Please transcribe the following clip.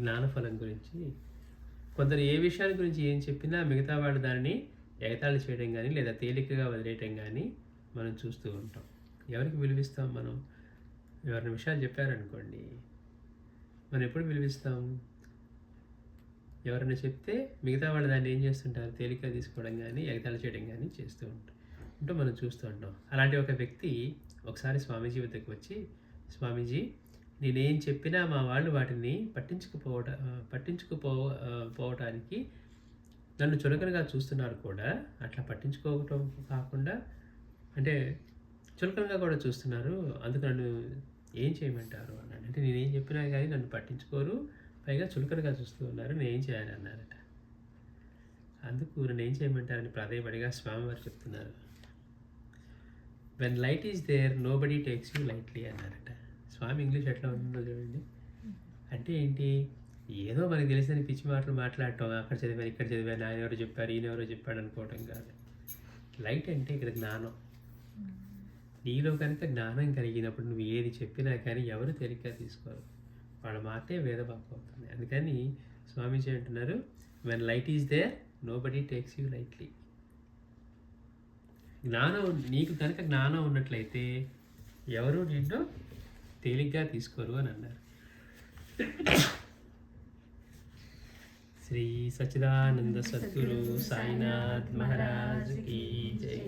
జ్ఞానఫలం గురించి కొందరు ఏ విషయాల గురించి ఏం చెప్పినా మిగతా వాళ్ళు దానిని ఎగతాళి చేయడం కానీ లేదా తేలికగా వదిలేయటం కానీ మనం చూస్తూ ఉంటాం. ఎవరికి విలువిస్తాం మనం? ఎవరిని విషయాలు చెప్పారనుకోండి, మనం ఎప్పుడు విలువిస్తాం? ఎవరైనా చెప్తే మిగతా వాళ్ళు దాన్ని ఏం చేస్తుంటారు? తేలికగా తీసుకోవడం కానీ ఎగతాళి చేయడం కానీ చేస్తూ ఉంటాం మనం చూస్తూ ఉంటాం. అలాంటి ఒక వ్యక్తి ఒకసారి స్వామీజీ వద్దకు వచ్చి, స్వామీజీ, నేనేం చెప్పినా మా వాళ్ళు వాటిని పట్టించుకుపోవటానికి నన్ను చులకనగా చూస్తున్నారు కూడా. అట్లా పట్టించుకోవటం కాకుండా అంటే చులకనగా కూడా చూస్తున్నారు. అందుకు నన్ను ఏం చేయమంటారు అన్నాడు. అంటే నేనేం చెప్పినా కానీ నన్ను పట్టించుకోరు, పైగా చులకనగా చూస్తూ ఉన్నారు, నేనేం చేయాలి అన్నారట. అందుకు నన్ను ఏం చేయమంటారని ప్రాధేయపడిగా స్వామివారు చెప్తున్నారు, when light is there nobody takes you lightly అన్నారట. స్వామి ఇంగ్లీష్ ఎట్లా ఉంటుందో చూడండి. అంటే ఏంటి? ఏదో మనకి తెలిసిన పిచ్చి మాటలు మాట్లాడటం, అక్కడ చదివాను ఇక్కడ చదివాను, ఆయన ఎవరో చెప్పారు ఈయన ఎవరో చెప్పాడు అనుకోవటం కాదు. లైట్ అంటే ఇక్కడ జ్ఞానం. నీలో కనుక జ్ఞానం కలిగినప్పుడు నువ్వు ఏది చెప్పినా కానీ ఎవరు తేలిగ్గా తీసుకోరు, వాళ్ళ మాటే వేదవాక్కు అవుతుంది. అందుకని స్వామీజీ అంటున్నారు, when light is there nobody takes you lightly. జ్ఞానం నీకు కనుక జ్ఞానం ఉన్నట్లయితే ఎవరు నిన్ను తేలిగ్గా తీసుకోరు అని అన్నారు. శ్రీ సచ్చిదానంద సద్గురు సాయినాథ్ మహారాజ్ కీ జై.